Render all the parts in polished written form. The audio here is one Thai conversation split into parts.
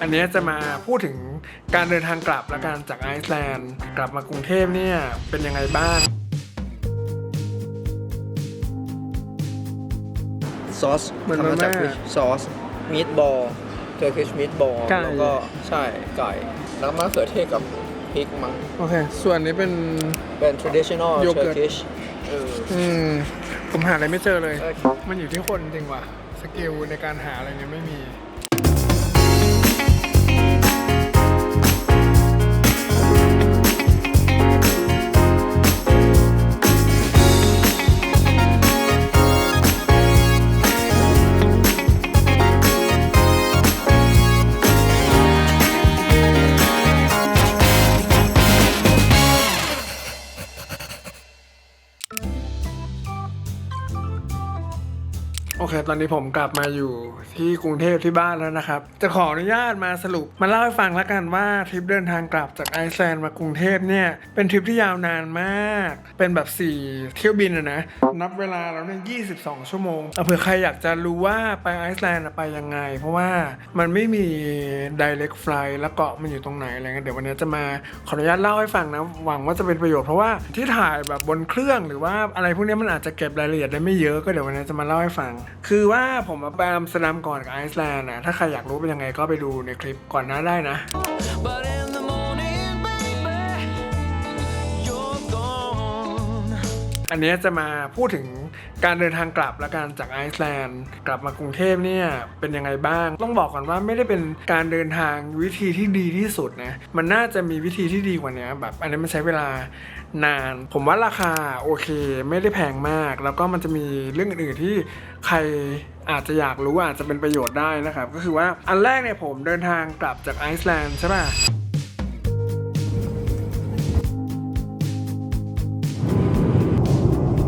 อันนี้จะมาพูดถึงการเดินทางกลับและการจากไอซ์แลนด์กลับมากรุงเทพเนี่ยเป็นยังไงบ้างซอสทำมาจากซอสมีทบอลเทอร์คิชมีทบอลแล้วก็ใช่ไก่แล้วมะเขือเทศกับพริกมั้ง โอเคส่วนนี้เป็น traditional Turkish ผมหาอะไรไม่เจอเลยมันอยู่ที่คนจริงว่ะสกิลในการหาอะไรเนี่ยไม่มีโอเคตอนนี้ผมกลับมาอยู่ที่กรุงเทพที่บ้านแล้วนะครับจะขออนุญาตมาสรุปมาเล่าให้ฟังแล้วกันว่าทริปเดินทางกลับจากไอซ์แลนด์มากรุงเทพเนี่ยเป็นทริปที่ยาวนานมากเป็นแบบ4เที่ยวบินนะนับเวลาแล้วเนี่ย22 ชั่วโมงเผื่อใครอยากจะรู้ว่าไปไอซ์แลนด์ไปยังไงเพราะว่ามันไม่มี direct flight แล้วเกาะมันอยู่ตรงไหนอะไรเงี้ยเดี๋ยววันนี้จะมาขออนุญาตเล่าให้ฟังนะหวังว่าจะเป็นประโยชน์เพราะว่าที่ถ่ายแบบบนเครื่องหรือว่าอะไรพวกนี้มันอาจจะเก็บรายละเอียดได้ไม่เยอะก็เดี๋ยววันนี้จะมาเล่าให้ฟังคือว่าผมมาไปอัมสเตอร์ดัมก่อนกับไอซ์แลนด์นะถ้าใครอยากรู้เป็นยังไงก็ไปดูในคลิปก่อนหน้าได้นะอันนี้จะมาพูดถึงการเดินทางกลับและการจากไอซ์แลนด์กลับมากรุงเทพเนี่ยเป็นยังไงบ้างต้องบอกก่อนว่าไม่ได้เป็นการเดินทางวิธีที่ดีที่สุดนะมันน่าจะมีวิธีที่ดีกว่านี้แบบอันนี้มันใช้เวลานานผมว่าราคาโอเคไม่ได้แพงมากแล้วก็มันจะมีเรื่องอื่นๆที่ใครอาจจะอยากรู้อาจจะเป็นประโยชน์ได้นะครับก็คือว่าอันแรกเนี่ยผมเดินทางกลับจากไอซ์แลนด์ใช่ป่ะ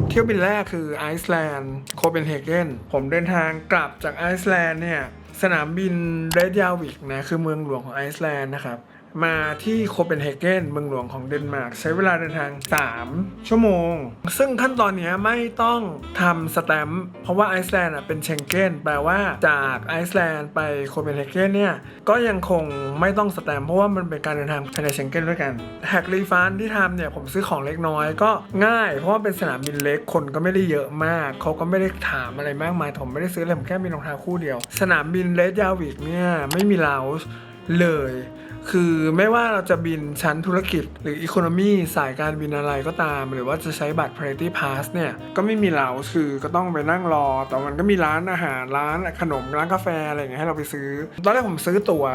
เที่ยวบินแรกคือไอซ์แลนด์โคเปนเฮเกนผมเดินทางกลับจากไอซ์แลนด์เนี่ยสนามบินเรกยาวิกนะคือเมืองหลวงของไอซ์แลนด์นะครับมาที่โคเปนเฮเกนเมืองหลวงของเดนมาร์กใช้เวลาเดินทาง3 ชั่วโมงซึ่งขั้นตอนนี้ไม่ต้องทำสแตมป์เพราะว่าไอซ์แลนด์เป็นเชงเก้นแปลว่าจากไอซ์แลนด์ไปโคเปนเฮเกนเนี่ยก็ยังคงไม่ต้องสแตมป์เพราะว่ามันเป็นการเดินทางภายในเชงเก้นด้วยกันแฮกรีฟันที่ทำเนี่ยผมซื้อของเล็กน้อยก็ง่ายเพราะว่าเป็นสนามบินเล็กคนก็ไม่ได้เยอะมากเขาก็ไม่ได้ถามอะไรมากมายผมไม่ได้ซื้ออะไรผมแค่มีรองเท้าคู่เดียวสนามบินเรกยาวิกเนี่ยไม่มีลาวส์เลยคือไม่ว่าเราจะบินชั้นธุรกิจหรือ Economy สายการบินอะไรก็ตามหรือว่าจะใช้บัตร Priority Pass เนี่ยก็ไม่มีเราคือก็ต้องไปนั่งรอแต่มันก็มีร้านอาหารร้านขนมร้านกาแฟอะไรอย่างเงี้ยให้เราไปซื้อตอนแรกผมซื้อตั๋ว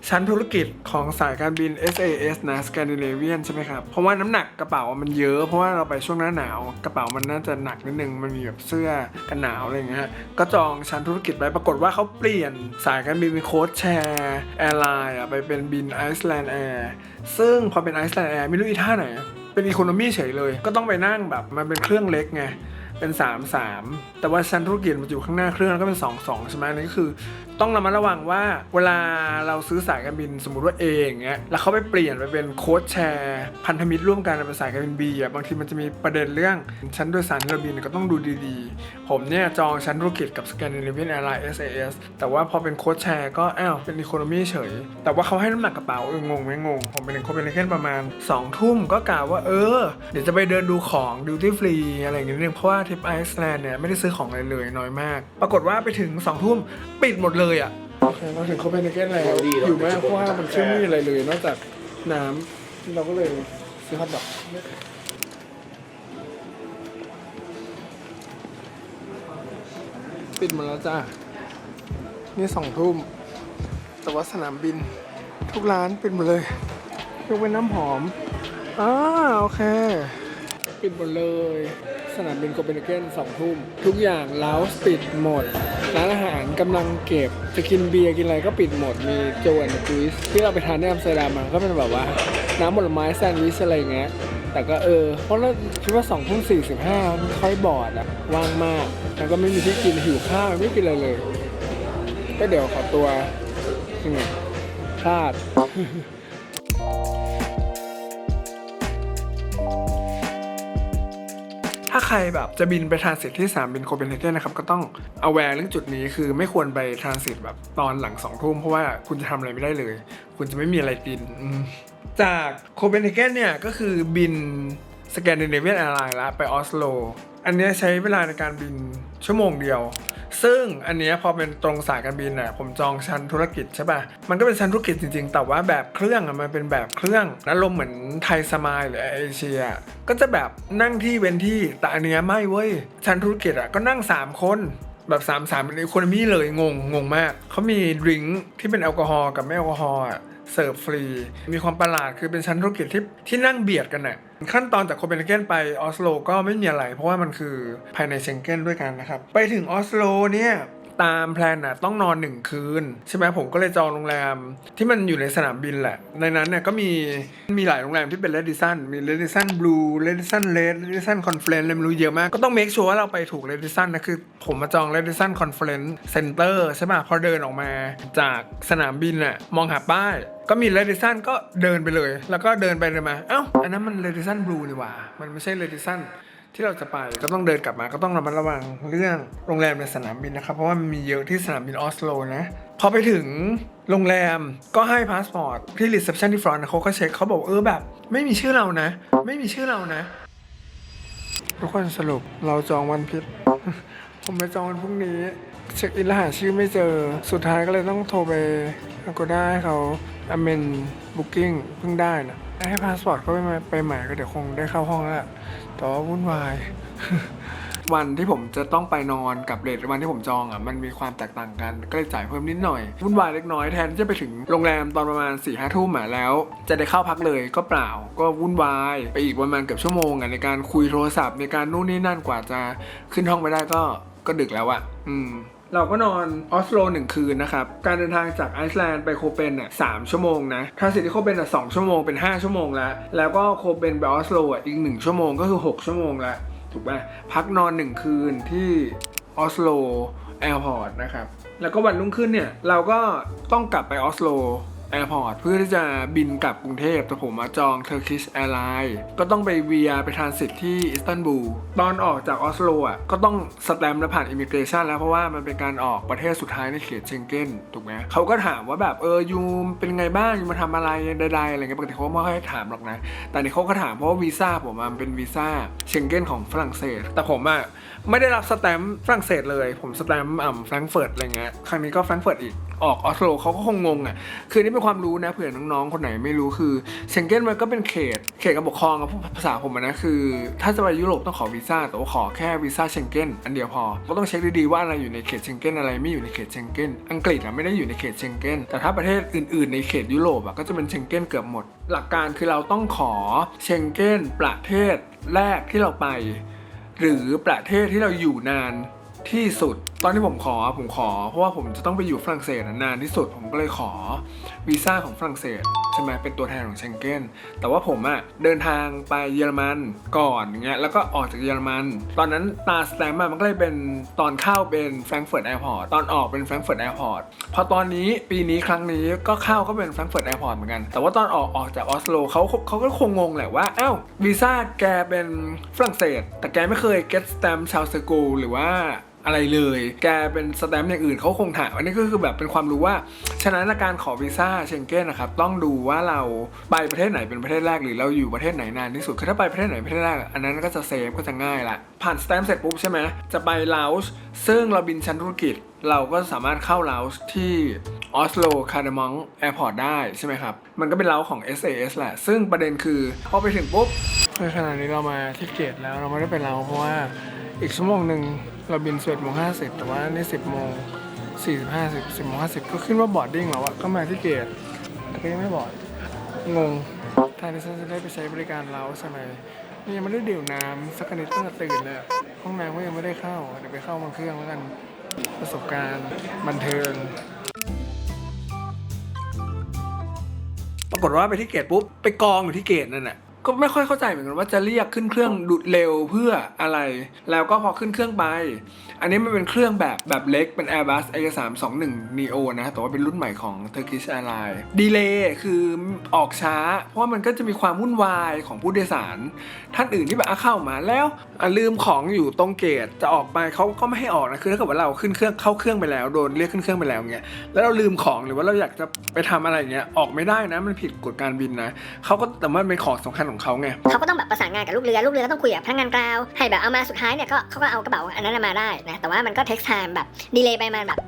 ชั้นธุรกิจของสายการบิน SAS นะ Scandinavian ใช่ไหมครับเพราะว่าน้ำหนักกระเป๋ามันเยอะเพราะว่าเราไปช่วงหน้าหนาวกระเป๋ามันน่าจะหนักนิดนึงมันมีแบบเสื้อกันหนาวอะไรอย่างเงี้ยก็จองชั้นธุรกิจไปปรากฏว่าเขาเปลี่ยนสายการบินเป็นโค้ดแชร์แอร์ไลน์ไปเป็นบินไอซ์แลนด์แอร์ซึ่งพอเป็นไอซ์แลนด์แอร์ไม่รู้อีท่าไหนเป็นอีโคโนมี่เฉยเลยก็ต้องไปนั่งแบบมันเป็นเครื่องเล็กไงเป็น3-3แต่ว่าชั้นธุรกิจมันอยู่ข้างหน้าเครื่องแล้วก็เป็น2-2ใช่ไหมนี่ก็คือต้องระมัดระวังว่าเวลาเราซื้อสายการบินสมมุติว่า A อย่างเงี้ยแล้วเขาไปเปลี่ยนไปเป็นโค้ดแชร์พันธมิตรร่วมกันเป็นสายการบิน B บางทีมันจะมีประเด็นเรื่องชั้นโดยสารที่เราบินก็ต้องดูดีๆผมเนี่ยจองชั้นธุรกิจกับ Scandinavian Airlines SAS แต่ว่าพอเป็นโค้ดแชร์ก็เป็นอีโคโนมี่เฉยแต่ว่าเขาให้น้ำหนักกระเป๋างงไหมงงผมไปถึงโคเปนเฮเกนประมาณ 2 ทุ่มก็กล่าวว่าเดี๋ยวจะไปเดินดูของดิวตี้ฟรีอะไรอย่างเงี้ยเพราะว่าทริปไอซ์แลนด์เนี่ยไม่ได้ซื้อของอะไรเลยน้อยมากปรากฏว่าไปถึง 2 ทุ่มปิดหมดเลยโอเคเราถึงโคเปนเฮเกนแล้วอยู่มากเพราะว่ามันไม่มีอะไรเลยนอกจากน้ำเราก็เลยซื้อฮอทดอกปิดหมดแล้วจ้านี่ 2 ทุ่มแต่ว่าสนามบินทุกร้านปิดหมดเลยยกเว้นน้ำหอมโอเคปิดหมดเลยสนามบินโคเปนเฮเกน 2 ทุ่มทุกอย่างร้านปิดหมดร้านอาหารกำลังเก็บจะกินเบียร์กินอะไรก็ปิดหมดมีโจแอนด์จุยส์ที่เราไปทานในอัมสเตอร์ดัมมาก็เป็นแบบว่าน้ำผลไม้แซนด์วิชอะไรเงี้ยแต่ก็เพราะเราคิดว่า2 ทุ่ม 45มันค่อยบอดว่างมากแล้วก็ไม่มีที่กินหิวข้าวไม่กินอะไรเลยก็เดี๋ยวขอตัวยังไงพลาด ถ้าใครแบบจะบินไปทรานสิตที่สนามบินโคเปนเฮเกนนะครับก็ต้องเอาแวร์เรื่องจุดนี้คือไม่ควรไปทรานสิตแบบตอนหลัง2 ทุ่มเพราะว่าคุณจะทำอะไรไม่ได้เลยคุณจะไม่มีอะไรกินจากโคเปนเฮเกนเนี่ยก็คือบินสแกนดิเนเวียนแอร์ไลน์ละไปออสโลอันนี้ใช้เวลาในการบินชั่วโมงเดียวซึ่งอันนี้พอเป็นตรงสายการบินน่ะผมจองชั้นธุรกิจใช่ป่ะมันก็เป็นชั้นธุรกิจจริงๆแต่ว่าแบบเครื่องอ่ะมันเป็นแบบเครื่องอารมณ์เหมือนไทยสมายหรือเอเชียก็จะแบบนั่งที่เว้นที่แต่อันนี้ไม่เว้ยชั้นธุรกิจอ่ะก็นั่ง3 คนแบบ3เป็นอีโคโนมี่เลยงงมากเขามีดริงก์ที่เป็นแอลกอฮอล์กับไม่แอลกอฮอล์อ่ะเสิร์ฟฟรีมีความประหลาดคือเป็นชั้นธุรกิจที่นั่งเบียดกันน่ะขั้นตอนจากโคเปนเฮเกนไปออสโลก็ไม่มีอะไรเพราะว่ามันคือภายในเชงเก้นด้วยกันนะครับไปถึงออสโลเนี่ยตามแพลนน่ะต้องนอน1 คืนใช่ไหมผมก็เลยจองโรงแรมที่มันอยู่ในสนามบินแหละในนั้นเนี่ยก็มีหลายโรงแรมที่เป็นเรดิสันมีเรดิสันบลูเรดิสันเรดเรดิสันคอนเฟลนซ์อะไรไม่รู้เยอะมากก็ต้องเมคชัวร์ว่าเราไปถูกเรดิสันนะคือผมมาจองเรดิสันคอนเฟลนซ์เซ็นเตอร์ใช่ป่ะพอเดินออกมาจากสนามบินน่ะมองหาป้ายก็มีเรดิสันก็เดินไปเลยแล้วก็เดินไปเดินมาเอ้าอันนั้นมันเรดิสันบลูนี่หว่ามันไม่ใช่เรดิสันที่เราจะไปก็ต้องเดินกลับมาก็ต้องระมัดระวังเรื่องโรงแรมในสนามบินนะครับเพราะว่ามันมีเยอะที่สนามบินออสโลนะพอไปถึงโรงแรมก็ให้พาสปอร์ตที่รีเซพชันที่ฟรอนต์เขาก็เช็คเขาบอกแบบไม่มีชื่อเรานะไม่มีชื่อเรานะทุกคนสรุปเราจองวันผิด ผมไปจองวันพรุ่งนี้เช็คอินแล้วหาชื่อไม่เจอสุดท้ายก็เลยต้องโทรไปAgodaให้เขาamend booking เพิ่งได้นะให้พาสปอร์ตเขาไปใหม่ก็เดี๋ยวคงได้เข้าห้องแล้วแต่ว่าวุ่นวาย วันที่ผมจะต้องไปนอนกับเรทวันที่ผมจองอ่ะมันมีความแตกต่างกันก็เลยจ่ายเพิ่มนิดหน่อยวุ่นวายเล็กน้อยแทนที่จะไปถึงโรงแรมตอนประมาณ 4-5 ทุ่มอ่ะแล้วจะได้เข้าพักเลยก็เปล่าก็วุ่นวายไปอีกประมาณเกือบชั่วโมงอ่ะในการคุยโทรศัพท์ในการนู่นนี่นั่นกว่าจะขึ้นห้องไปได้ก็ดึกแล้วอ่ะเราก็นอนออสโล1 คืนนะครับการเดินทางจากไอซ์แลนด์ไปโคเปนเนี่ย3 ชั่วโมงนะทรานสิตที่โคเปนอ่ะ2 ชั่วโมงเป็น5 ชั่วโมงแล้วก็โคเปนไปออสโลอ่ะอีก1 ชั่วโมงก็คือ6 ชั่วโมงแล้วถูกป่ะพักนอน1 คืนที่ออสโลแอร์พอร์ตนะครับแล้วก็วันรุ่งขึ้นเนี่ยเราก็ต้องกลับไปออสโลแอร์พอร์ตเพื่อที่จะบินกลับกรุงเทพแต่ผมมาจอง Turkish Airlines ก็ต้องไปเวียไปทรานสิตที่อิสตันบูลตอนออกจากออสโลอ่ะก็ต้องสแตมป์และผ่านอิมิเกรชันแล้วเพราะว่ามันเป็นการออกประเทศสุดท้ายในเขตเชงเก้นถูกไหมเขาก็ถามว่าแบบยูเป็นไงบ้างยูมาทำอะไรใดๆอะไรเงี้ยปกติเขาไม่ค่อยถามหรอกนะแต่นี่เขาก็ถามเพราะว่าวีซ่าผมมันเป็นวีซ่าเชงเก้นของฝรั่งเศสแต่ผมอ่ะไม่ได้รับสแตมป์ฝรั่งเศสเลยผมสแตมป์แฟรงก์เฟิร์ตอะไรเงี้ยครั้งนี้ก็แฟรงก์เฟิร์ตอีกออกออสโลเขาก็คงงงอ่ะคือนี่เป็นความรู้นะเผื่อน้องๆคนไหนไม่รู้คือเชงเก้นมันก็เป็นเขตการปกครองกับภาษาผมนะคือถ้าจะไปยุโรปต้องขอวีซ่าแต่ว่าขอแค่วีซ่าเชงเก้นอันเดียวพอก็ต้องเช็คดีๆว่าอะไรอยู่ในเขตเชงเก้นอะไรไม่อยู่ในเขตเชงเก้นอังกฤษอ่ะไม่ได้อยู่ในเขตเชงเก้นแต่ถ้าประเทศอื่นๆในเขตยุโรปอ่ะก็จะเป็นเชงเก้นเกือบหมดหลักการคือเราต้องขอเชงเก้นประเทศแรกที่เราไปหรือประเทศที่เราอยู่นานที่สุดตอนที่ผมขอเพราะว่าผมจะต้องไปอยู่ฝรั่งเศสนานที่สุดผมก็เลยขอวีซ่าของฝรั่งเศสใช่ไหมเป็นตัวแทนของเชงเก้นแต่ว่าผมอะเดินทางไปเยอรมันก่อนอย่างเงี้ยแล้วก็ออกจากเยอรมันตอนนั้นตาสแตมป์มันก็เลยเป็นตอนเข้าเป็นแฟรงก์เฟิร์ตแอร์พอร์ตตอนออกเป็นแฟรงก์เฟิร์ตแอร์พอร์ตพอตอนนี้ปีนี้ครั้งนี้ก็เข้าก็เป็นแฟรงก์เฟิร์ตแอร์พอร์ตเหมือนกันแต่ว่าตอนออกจากออสโลเขาก็คงงงแหละว่าอ้าววีซ่าแกเป็นฝรั่งเศสแต่แกไม่เคย get stamp ชาวเซกูหรือว่าอะไรเลยแกเป็นสแตมป์อย่างอื่นเขาคงถามอันนี้ก็คือแบบเป็นความรู้ว่าฉะนั้นการขอวีซ่าเชงเก้นนะครับต้องดูว่าเราไปประเทศไหนเป็นประเทศแรกหรือเราอยู่ประเทศไหนนานที่สุดคือถ้าไปประเทศไหนประเทศแรกอันนั้นก็จะเซฟก็จะง่ายละผ่านสแตมป์เสร็จปุ๊บใช่ไหมจะไปลาวส์ซึ่งเราบินชั้นธุรกิจเราก็สามารถเข้าลาวส์ที่ออสโลคาร์เดมองแอร์พอร์ตได้ใช่ไหมครับมันก็เป็นลาวส์ของ SAS แหละซึ่งประเด็นคือพอไปถึงปุ๊บในขณะนี้เรามาที่เกตแล้วเราไม่ได้ไปลาวเพราะว่าอีกชั่วโมงนึงเราบิน11:50แต่ว่านี่10:45 10:50ก็ขึ้นว่าบอร์ดดิ้งแล้วอะก็มาที่เกตแต่ก็ยังไม่บอร์ดงงทางที่ฉันจะได้ไปใช้บริการเราใช่ไหมนี่ยังไม่ได้ดื่มน้ำสักนิดตั้งแต่ตื่นเลยห้องน้ำก็ยังไม่ได้เข้าเดี๋ยวไปเข้าบนเครื่องแล้วกันประสบการณ์บันเทิงปรากฏว่าไปที่เกตปุ๊บไปกองอยู่ที่เกตนั่นแหละ ก็ไม่ค่อยเข้าใจเหมือนกันว่าจะเรียกขึ้นเครื่องดุดเร็วเพื่ออะไรแล้วก็พอขึ้นเครื่องไปอันนี้มันเป็นเครื่องแบบเล็กเป็น Airbus A321 Neo นะแต่ว่าเป็นรุ่นใหม่ของ Turkish Airlines ดีเลย์คือออกช้าเพราะว่ามันก็จะมีความวุ่นวายของผู้โดยสารท่านอื่นที่แบบเข้ามาแล้วลืมของอยู่ตรงเกตจะออกไปเขาก็ไม่ให้ออกนะคือถ้าเกิดว่าเราขึ้นเครื่องเข้าเครื่องไปแล้วโดนเรียกขึ้นเครื่องไปแล้วเงี้ยแล้วเราลืมของหรือว่าเราอยากจะไปทำอะไรเงี้ยออกไม่ได้นะมันผิดกฎการบินนะเขาก็แต่มันเป็นของสำคัญของเขาไงเขาก็ต้องแบบประสานงานกับลูกเรือก็ต้องคุยกับพนักงานกราวให้แบบเอามาสุดท้ายเนี่ยก็เขาก็เอากระเป๋าอันนั้นมาได้นะแต่ว่ามันก็ take time แบบดีเลย์ไปมาแบบ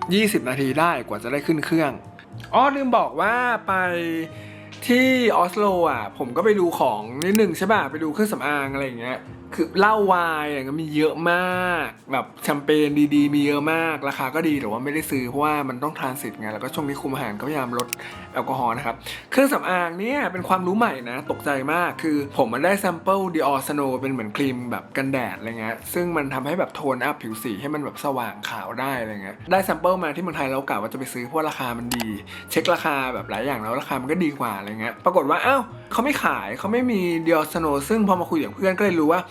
20 นาทีได้กว่าจะได้ขึ้นเครื่องลืมบอกว่าไปที่ออสโลผมก็ไปดูของนิดนึงใช่ป่ะไปดูเครื่องสำอางอะไรอย่างเงี้ยคือเหล้าวายอะไรก็มีเยอะมากแบบแชมเปญดีๆมีเยอะมากราคาก็ดีแต่ว่าไม่ได้ซื้อเพราะว่ามันต้องทรานสิตไงแล้วก็ช่วงนี้คุมอาหารก็พยายามลดแอลกอฮอล์นะครับเครื่องสำอางเนี่ยเป็นความรู้ใหม่นะตกใจมากคือผมมันได้แซมเปิล Dior Snow เป็นเหมือนครีมแบบกันแดดอะไรเงี้ยซึ่งมันทำให้แบบโทนอัพผิวสีให้มันแบบสว่างขาวได้อะไรเงี้ยได้แซมเปิลมาที่เมืองไทยแล้วกะว่าจะไปซื้อเพราะราคามันดีเช็คราคาแบบหลายอย่างแล้วราคามันก็ดีกว่าอะไรเงี้ยปรากฏว่าเขาไม่ขายเขาไม่มี Dior Snow ซึ่งพอมาคุยกับเพื่อนก็เลยรู้ว่า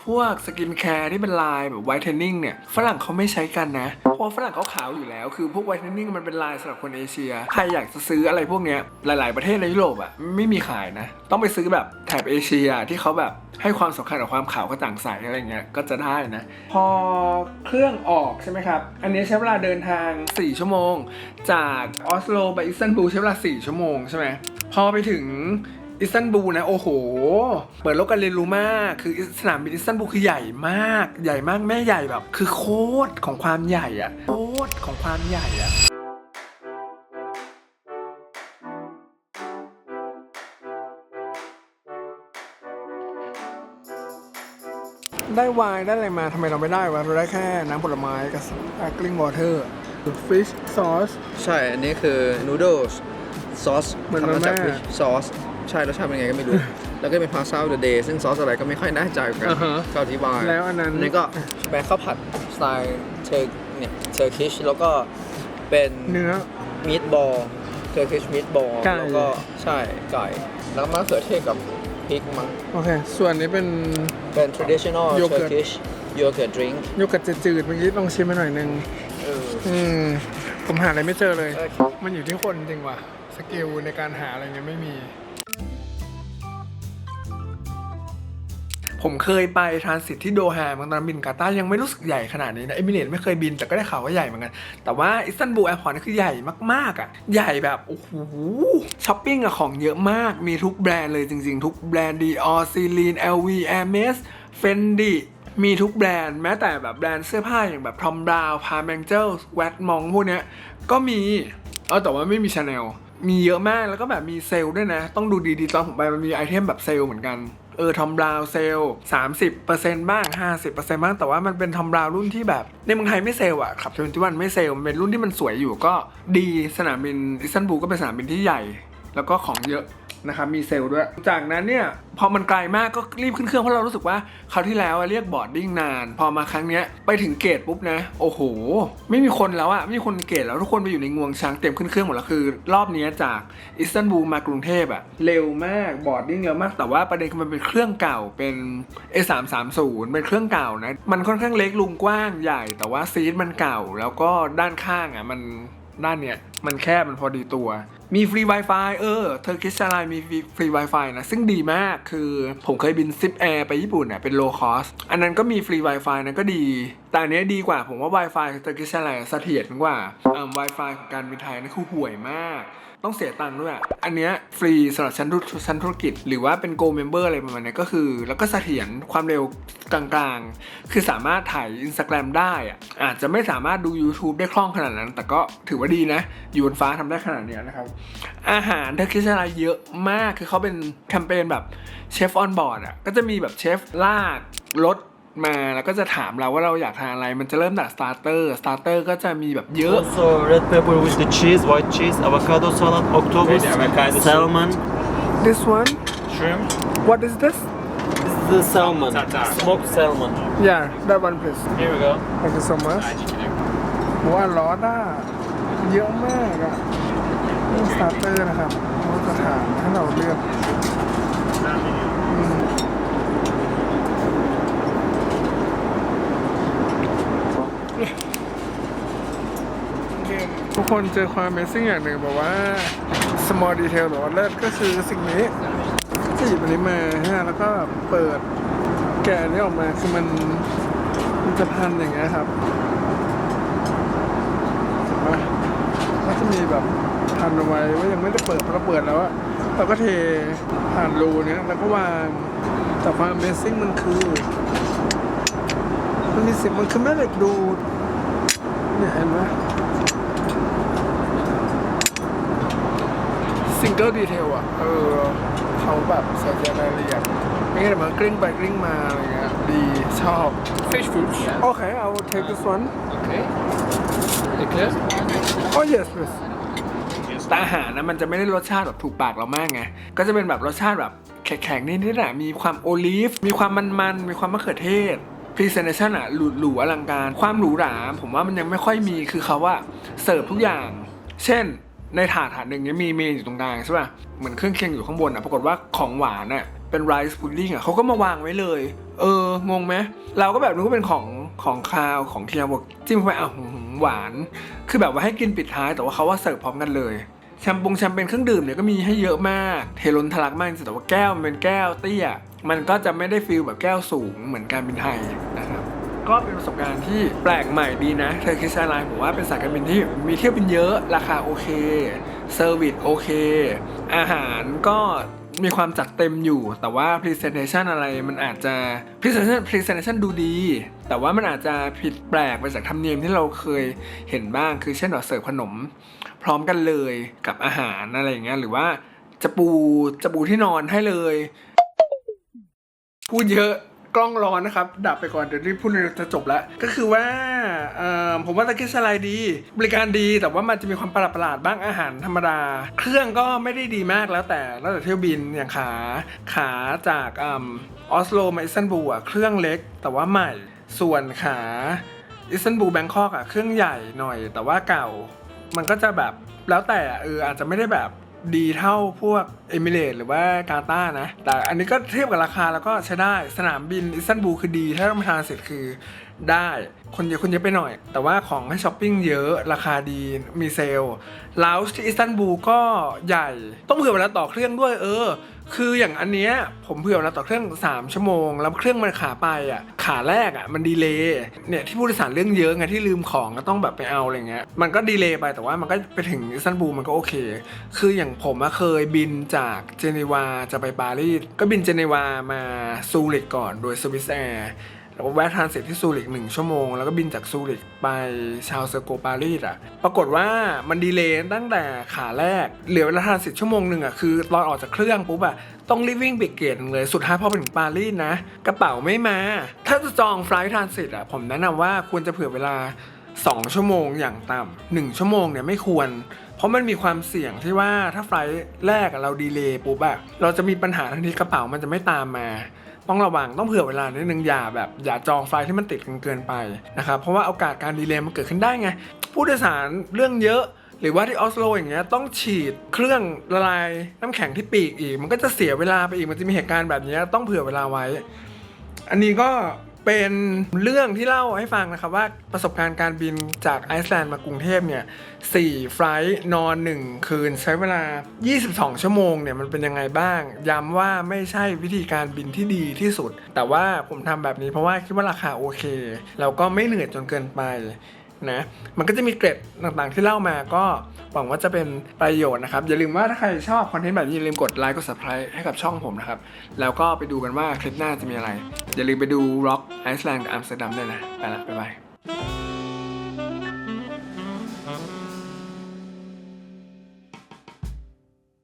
พวกสกินแคร์ที่เป็นลายแบบไวท์เทนนิ่งเนี่ยฝรั่งเขาไม่ใช้กันนะเพราะฝรั่งเขาขาวอยู่แล้วคือพวกไวท์เทนนิ่งมันเป็นลายสำหรับคนเอเชียใครอยากจะซื้ออะไรพวกเนี้ยหลายๆประเทศในยุโรปไม่มีขายนะต้องไปซื้อแบบแถบเอเชียที่เขาแบบให้ความสำคัญกับความขาวกระจ่างใสอะไรเงี้ยก็จะได้นะพอเครื่องออกใช่ไหมครับอันนี้ใช้เวลาเดินทาง4 ชั่วโมงจากออสโลไปอิสตันบูลใช้เวลา4 ชั่วโมงใช่ไหมพอไปถึงอิสตันบูลนะโอ้โหเปิดโลกการเรียนรู้มากคือสนามบินอิสตันบูลคือใหญ่มากแม่ใหญ่แบบคือโคตรของความใหญ่โคตรของความใหญ่ได้ไวน์ได้อะไรมาทำไมเราไม่ได้วะเราได้แค่น้ำผลไม้กับsparkling water fish sauce ใช่อันนี้คือ noodles ซอส เหมือน ทำมาจาก มาม่า fish sauce ใช่รสชาติเป็นไงก็ไม่รู้ แล้วก็เป็น pasta of the day ซึ่งซอสอะไรก็ไม่ค่อยแน่ใจเหมือนกันก็อธิบายแล้วอันนั้นก็เป็นข้าวผัดสไตล์Turkish แล้วก็เป็นเนื้อ meatball Turkish meatball แล้วก็ใช่ไก่แล้วก็มะเขือเทศกับพริกมั้งโอเคส่วนนี้เป็น traditional Turkish yogurt drink โยเกิร์ตจืดๆเมื่อกี้ลองชิมไปหน่อยนึงผมหาอะไรไม่เจอเลยมันอยู่ที่คนจริงว่ะสกิลในการหาอะไรเงี้ยไม่มีผมเคยไปทรานสิตที่โดฮาตอนบินกาตาร์ยังไม่รู้สึกใหญ่ขนาดนี้นะเอมิเรตส์ไม่เคยบินแต่ก็ได้ข่าวว่าใหญ่เหมือนกันแต่ว่าอิสตันบูลแอร์พอร์ตนี่คือใหญ่มากๆใหญ่แบบโอ้โหช้อปปิ้งของเยอะมากมีทุกแบรนด์เลยจริงๆทุกแบรนด์ Dior Celine LV Hermes Fendi มีทุกแบรนด์แม้แต่แบบแบรนด์เสื้อผ้าอย่างแบบ Thom Browne Palm Angels Westmont พวกเนี้ยก็มีแต่ว่าไม่มี Chanel มีเยอะมากแล้วก็แบบมีเซลล์ด้วยนะต้องดูดีๆตอนผมไปมันมีไอเทมแบบเซลล์เหมือนกันทอมบราวน์เซลล์ 30% บ้าง 50% บ้างแต่ว่ามันเป็นทอมบราวน์รุ่นที่แบบในเมืองไทยไม่เซลล์ขับ21ไม่เซลล์มันเป็นรุ่นที่มันสวยอยู่ก็ดีสนามบินอิสตันบูลก็เป็นสนามบินที่ใหญ่แล้วก็ของเยอะนะครับมีเซลล์ด้วยจากนั้นเนี่ยพอมันไกลมากก็รีบขึ้นเครื่องเพราะเรารู้สึกว่าคราวที่แล้วเรียกบอร์ดดิ้งนานพอมาครั้งเนี้ยไปถึงเกตปุ๊บนะโอ้โหไม่มีคนแล้วไม่มีคนเกตแล้วทุกคนไปอยู่ในงวงช้างเต็มขึ้นเครื่องหมดแล้วคือรอบนี้จากอิสตันบูลมากรุงเทพเร็วมากบอร์ดดิ้งเร็วมากแต่ว่าประเด็นคือมันเป็นเครื่องเก่าเป็น A330 เป็นเครื่องเก่านะมันค่อนข้างเล็กลุงกว้างใหญ่แต่ว่าซีทมันเก่าแล้วก็ด้านข้างมันด้านเนี้ยมันแคบมันพอดีตัวมีฟรี Wi-Fi Turkish Airlines มีฟรี Wi-Fi นะซึ่งดีมากคือผมเคยบิน Zip Air ไปญี่ปุ่นเป็น low cost อันนั้นก็มีฟรี Wi-Fi นะก็ดีแต่อันนี้ดีกว่าผมว่า Wi-Fi Turkish Airlines เสถียรกว่า Wi-Fi ของการบินไทยนะคือห่วยมากต้องเสียตังค์ด้วยอันเนี้ยฟรีสำหรับชั้นธุรกิจหรือว่าเป็น Go Member อะไรประมาณนี้ก็คือแล้วก็เสถียรความเร็วกลางๆคือสามารถถ่าย Instagram ได้อาจจะไม่สามารถดู YouTube ได้คล่องขนาดนั้นแต่ก็ถือว่าดีนะอยู่บนฟ้าทำได้ขนาดนี้นะครับอาหารTurkish Airlinesเยอะมากคือเขาเป็นแคมเปญแบบเชฟออนบอร์ดก็จะมีแบบเชฟลากรถมาแล้วก็จะถามเราว่าเราอยากทานอะไรมันจะเริ่มจากสตาร์เตอร์ก็จะมีแบบเยอะ Also red pepper with the cheese, white cheese, avocado salad, octopus, salmon. This one Shrimp. What is this This is the salmon, smoked salmon. Yeah that one please Here we go. Thank you so much ว้าร้อนเยอะมากนี่สตาร์เตอร์นะครับเราจะถามให้เราเลือก กคนเจอความ Amazing อย่างหนึ่งบอกว่า small detail หรือว่าเลิศก็คือสิ่งนี้ที่หยิบอันนี้มาฮะแล้วก็เปิดแกะนี้ออกมาคือมันจะพันอย่างเงี้ยครับเห็นปะก็จะมีแบบพันเอาไว้ว่ายังไม่ได้เปิดพอเราเปิดแล้วอะเราก็เทผ่านรูเนี้ยแล้วก็วางแต่ความ Amazing มันคือมันมีสิ่งมันคือแม่เหล็กดูดเนี่ยเห็นไหมซิงเกิลดีเทลอ่ะเขาแบบใส่ใจรายละเอียดไม่งั้นมันกลิ้งไปกลิ้งมาอะไรเงี้ยดีชอบ Fish food. โอเค I will take this one Okay. Eclairs. oh yes yes แต่อาหารนะมันจะไม่ได้รสชาติแบบถูกปากเรามากไงก็จะเป็นแบบรสชาติแบบแข็งๆนิดๆอ่ะมีความโอลีฟมีความมันๆมีความมะเขือเทศ presentation อ่ะหรูๆอลังการความหรูหราผมว่ามันยังไม่ค่อยมีคือเขาว่าเสิร์ฟทุกอย่างเช่นในถาดหนึ่งเนี่ยมีเมนอยู่ตรงกลางใช่ป่ะเหมือนเครื่องเคียงอยู่ข้างบนอ่ะปรากฏว่าของหวานอ่ะเป็นไรซ์พุดดิ้งอ่ะเขาก็มาวางไว้เลยงงไหมเราก็แบบนึกว่าเป็นของคาวของเคียวบอกจิ้มเข้าไปหวานคือแบบว่าให้กินปิดท้ายแต่ว่าเขาว่าเสิร์ฟพร้อมกันเลยแชมเปญเครื่องดื่มเนี่ยก็มีให้เยอะมากเทล้นทะลักมากแต่ว่าแก้วมันเป็นแก้วเตี้ยมันก็จะไม่ได้ฟีลแบบแก้วสูงเหมือนการบินไทยนะครับก็เป็นประสบการณ์ที่แปลกใหม่ดีนะเทอร์คิชแอร์ไลน์ผมว่าเป็นสายการบินที่มีเที่ยวบินเยอะราคาโอเคเซอร์วิสโอเคอาหารก็มีความจัดเต็มอยู่แต่ว่า presentation อะไรมันอาจจะ presentation ดูดีแต่ว่ามันอาจจะผิดแปลกไปจากธรรมเนียมที่เราเคยเห็นบ้างคือเช่นเสิร์ฟขนมพร้อมกันเลยกับอาหารอะไรอย่างเงี้ยหรือว่าจะปูที่นอนให้เลยพูดเยอะกล้องร้อนนะครับดับไปก่อนเดี๋ยวรีบพูดจะจบแล้วก็คือว่าผมว่าตะกี้สไลด์ดีบริการดีแต่ว่ามันจะมีความประหลาดบ้างอาหารธรรมดาเครื่องก็ไม่ได้ดีมากแล้วแต่เที่ยวบินอย่างขาจากออสโลมาอิสตันบูลเครื่องเล็กแต่ว่าใหม่ส่วนขาอิสตันบูลแบงคอกเครื่องใหญ่หน่อยแต่ว่าเก่ามันก็จะแบบแล้วแต่อาจจะไม่ได้แบบดีเท่าพวกเอมิเรตส์หรือว่ากาตาร์นะแต่อันนี้ก็เทียบกับราคาแล้วก็ใช้ได้สนามบินอิสตันบูลคือดีถ้าเราทานเสร็จคือได้คนเยอะไปหน่อยแต่ว่าของให้ช้อปปิ้งเยอะราคาดีมีเซลล์ลาวช์ที่อิสตันบูลก็ใหญ่ต้องเผื่อเวลาต่อเครื่องด้วยคืออย่างอันเนี้ยผมเผื่อเวลาต่อเครื่อง3ชั่วโมงแล้วเครื่องมันขาไปขาแรกมันดีเลย์เนี่ยที่ผู้โดยสารเรื่องเยอะไงที่ลืมของก็ต้องแบบไปเอาอะไรเงี้ยมันก็ดีเลย์ไปแต่ว่ามันก็ไปถึงอิสตันบูลมันก็โอเคคืออย่างผมเคยบินจากเจนีวาจะไปปารีสก็บินเจนีวามาซูริกก่อนโดยสวิสแอร์แล้วก็แวะทรานสิตที่ซูริก1ชั่วโมงแล้วก็บินจากซูริกไปชาร์ลส์โกปารีสปรากฏว่ามันดีเลย์ตั้งแต่ขาแรกเหลือเวลาทรานสิตชั่วโมงนึงคือตอนออกจากเครื่องปุ๊บต้องรีบวิ่งไปเกตเลยสุดท้ายพอไปถึงปารีสนะกระเป๋าไม่มาถ้าจะจองไฟล์ทรานสิตผมแนะนำว่าควรจะเผื่อเวลา2ชั่วโมงอย่างต่ำ1ชั่วโมงเนี่ยไม่ควรเพราะมันมีความเสี่ยงที่ว่าถ้าไฟล์แรกเราดีเลย์ปุ๊บเราจะมีปัญหาทันทีกระเป๋ามันจะไม่ตามมาต้องระวังต้องเผื่อเวลานิดนึงอย่าจองไฟล์ที่มันติดกันเกินไปนะครับเพราะว่าโอกาสการดีเลย์มันเกิดขึ้นได้ไงผู้โดยสารเรื่องเยอะหรือว่าที่ออสโลอย่างเงี้ยต้องฉีดเครื่องละลายน้ำแข็งที่ปีกอีกมันก็จะเสียเวลาไปอีกมันจะมีเหตุการณ์แบบนี้ต้องเผื่อเวลาไว้อันนี้ก็เป็นเรื่องที่เล่าให้ฟังนะครับว่าประสบการณ์การบินจากไอซ์แลนด์มากรุงเทพเนี่ย4ไฟล์นอน1คืนใช้เวลา22ชั่วโมงเนี่ยมันเป็นยังไงบ้างย้ำว่าไม่ใช่วิธีการบินที่ดีที่สุดแต่ว่าผมทำแบบนี้เพราะว่าคิดว่าราคาโอเคแล้วก็ไม่เหนื่อยจนเกินไปนะมันก็จะมีเกร็ดต่างๆที่เล่ามาก็หวังว่าจะเป็นประโยชน์นะครับอย่าลืมว่าถ้าใครชอบคอนเทนต์แบบนี้อย่าลืมกดไลค์กด Subscribe ให้กับช่องผมนะครับแล้วก็ไปดูกันว่าคลิปหน้าจะมีอะไรอย่าลืมไปดู Rock Iceland กับ Amsterdam ด้วยนะไปละบ๊ายบาย